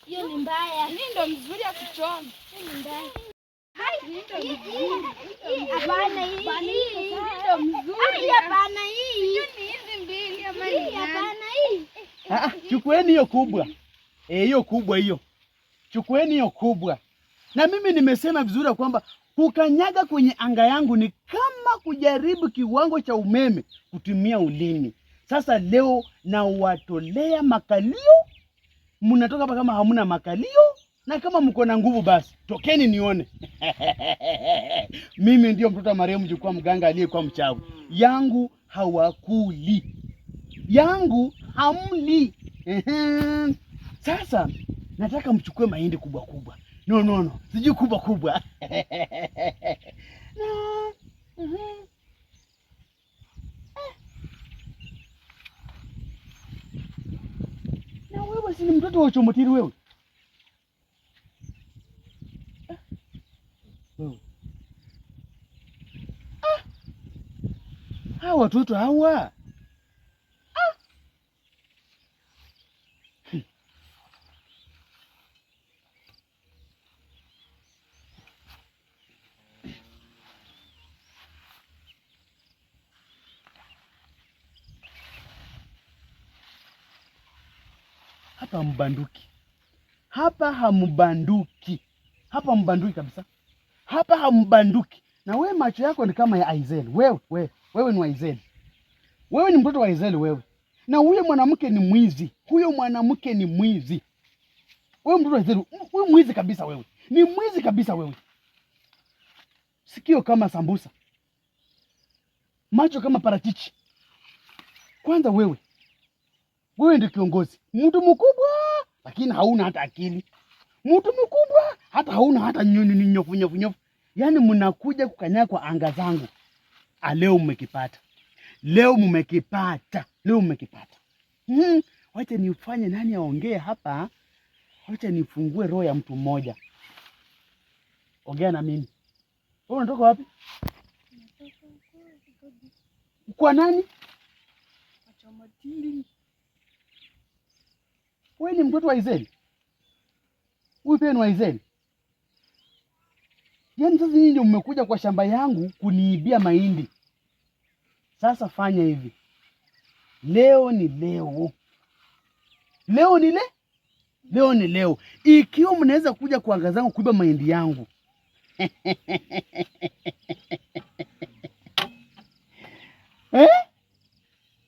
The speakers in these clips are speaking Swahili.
Hiyo ni mbaya. Hii ndio mzuri ya kuchoma. Hii ni mbaya. Hapana hii. Ndio mzuri. Hapana hii. Hiyo ni hizi mbili ama hii. Hapana hii. Chukueni hiyo kubwa. Hiyo kubwa hiyo. Chukueni hiyo kubwa. Na mimi nimesema vizuri kwamba kukanyaga kwenye anga yangu ni kama kujaribu kiwango cha umeme kutumia ulimi. Sasa leo na watolea makalio. Mnatoka hapa kama hamuna makalio, na kama mko na nguvu basi tokeni nione. Mimi ndio mtoto wa marehemu mjukuu mganga aliyekuwa mchawi. Yangu hawakuli. Yangu hamli. Sasa nataka mchukue mahindi kubwa kubwa. No. Sijui kubwa kubwa. Na wewe si mtoto wa Chomotiri wewe? Hawa watoto hawa. Hapa hambanduki. Hapa hambanduki. Hapa hambanduki kabisa. Hapa hambanduki. Na wewe macho yako ni kama ya Aizeli. Wewe ni wa Aizeli. Wewe ni mtoto wa Aizeli wewe. Na huyo mwanamke ni mwizi. Huyo mwanamke ni mwizi. Wewe mtoto wa Aizeli, wewe mwizi kabisa wewe. Ni mwizi kabisa wewe. Sikio kama sambusa. Macho kama parachichi. Kwanza wewe ndio kiongozi. Mtu mkubwa lakini hauna hata akili. Mtu mkubwa hata hauna hata nyofu. Yaani mnakuja kukanyaga kwa anga zangu. Leo mmekipata. Leo mmekipata. Wacha nifanye nani aongee hapa. Wacha nifungue roho ya mtu mmoja. Ongea na mimi. Wewe unatoka wapi? Kwa nani? Chomotiri. Wewe ni mtoto wa Aizeli? Huyu pia ni wa Aizeli? Yaani sasa nyinyi ndio mmekuja kwa shamba yangu kuniibia mahindi. Sasa fanya hivi. Leo ni leo. Leo ni leo. Ikiwa mnaweza kuja kwa anga zangu kuiba mahindi yangu.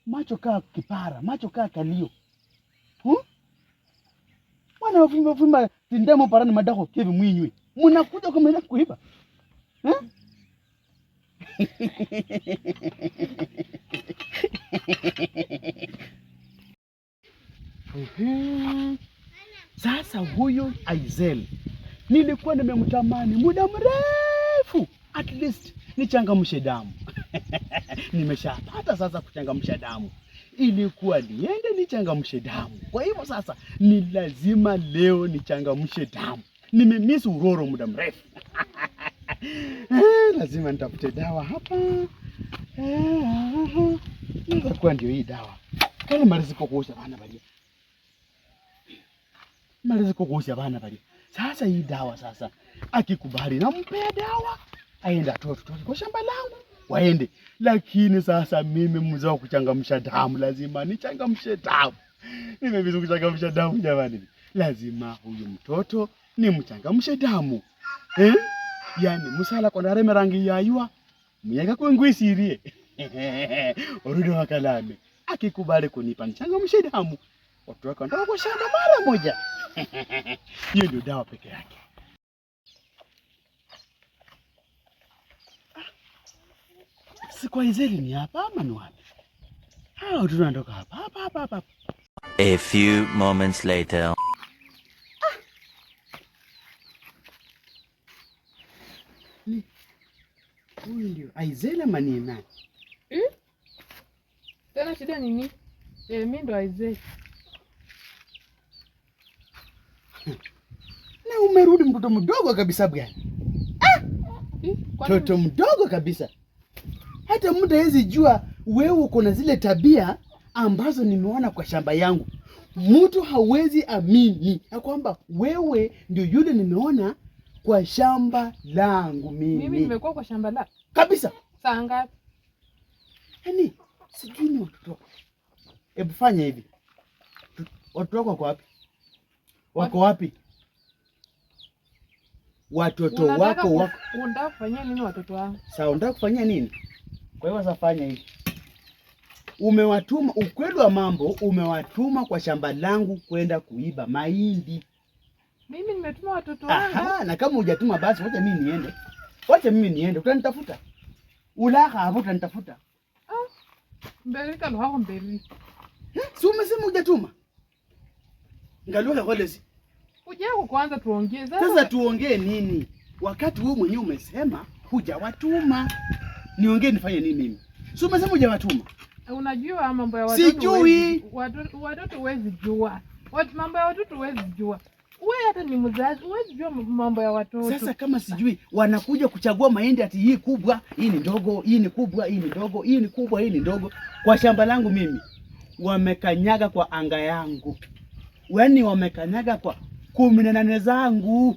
Macho kaa kipara, macho kaa kalio. Wana vumba tindemo parani madako kevi mwinywe. Mnakuja kama kuiba. Sasa huyo Aizeli nilikuwa nimemtamani muda mrefu, at least nichangamshe damu. Nimeshapata sasa kuchangamsha damu. Ilikuwa niende nichangamshe damu. Kwa hivyo sasa ni lazima leo nichangamshe damu. Nimemiss uroro muda mrefu. Lazima nitafute dawa hapa. Kwa ndio hii dawa. Kale mariziko kuosha bana bali. Sasa hii dawa sasa akikubali nampea dawa. Aenda toto kwa shamba langu. Waende. Lakini sasa mimi mzao kuchangamsha damu, lazima nichangamshe damu. Nimemiss kuchangamsha damu jamani. Lazima huyu mtoto nimchangamshe damu. Yaani musala kwa ndareme rangi yayua muyega kwengwisirie. Orudi wakalame. Akikubali kunipa nichangamshe damu, watu wako ndio kwa shamba mara moja. Hiyo ndio dawa peke yake. Kwa Aizeli ni hapa ama ni wapi? Tunatoka hapa. A few moments later. Huyu ndio Aizeli ama ni nani? Tena shida nini? Mimi ndo Aizeli. Na umerudi mtoto mdogo kabisa bwana. Mtoto mdogo kabisa. Hata mtu hawezi jua wewe uko na zile tabia ambazo nimeona kwa shamba yangu. Mtu hawezi amini ya kwamba wewe ndio yule nimeona kwa shamba langu mimi. Mimi nimekuwa kwa shamba la kabisa. Saa ngapi? Yaani sijui ni watoto. Hebu fanya hivi. Watoto wako wako wapi? Wako wapi? Watoto wako wako. Unataka kufanyia nini watoto wangu? Sasa unataka kufanyia nini? Kwa hiyo sasa fanya hivi. Umewatuma, ukweli wa mambo, umewatuma kwa shamba langu kwenda kuiba mahindi. Mimi nimetuma watoto wangu. Aha, na kama hujatuma basi wacha mimi niende. Wacha mimi niende, utanitafuta. Ulaka hapo utanitafuta. Mbeleka lo hako mbeli. Si umesema hujatuma? Ngaluka kwa lezi. Ujao kwanza tuongee. Sasa tuongee nini? Wakati wewe mwenyewe umesema hujawatuma. Niongee nifanye nini mimi? Si umesema hujawatuma? Unajua mambo ya watoto. Sijui. Watoto huwezi jua. Mambo ya watoto huwezi jua. Wewe hata ni mzazi, huwezi jua mambo ya watoto. Sasa kama sijui, wanakuja kuchagua mahindi ati hii kubwa, hii ni ndogo, hii ni kubwa, hii ni ndogo, hii ni kubwa, hii ni ndogo. Kwa shamba langu mimi, wamekanyaga kwa anga yangu. Yaani wamekanyaga kwa 18 zangu.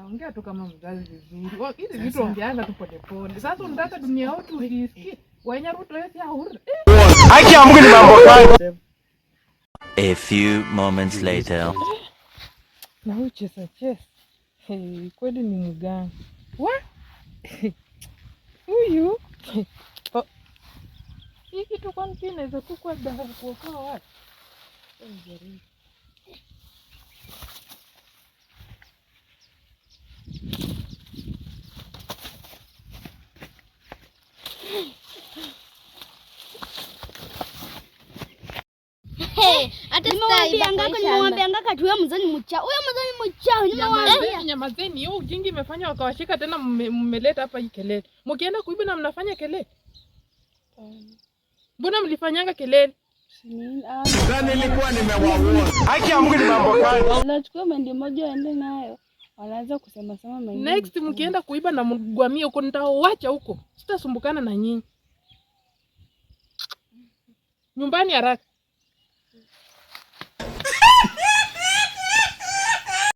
Ongea tu kama mzazi vizuri. Hizi vitu ongeanga tu pole pole. Sasa unataka dunia yote uisikie. Wanya Ruto yote hauri. Haki ya Mungu ni mambo gani? A few moments later. Na huyu chesa. Kweli ni mganga. Huyu. Hii kitu kwani pia inaweza kuwa dawa kuokoa watu. Hata nimewambianga tu huyo mzee ni mchawi. Huyo mzee ni mchawi. Nyamazeni, hiyo ujinga imefanya wakawashika tena mmeleta hapa hii kelele. Mkienda kuiba na mnafanya kelele. Mbona mlifanyanga kelele? Gani nilikuwa nimewaua. Haki ya Mungu ni mambo gani? Wanachukua mahindi moja waende nayo. Wanaanza kusema mahindi. Next mkienda kuiba na mgwamia huko nitawacha huko. Sitasumbukana na nyinyi. Nyumbani haraka.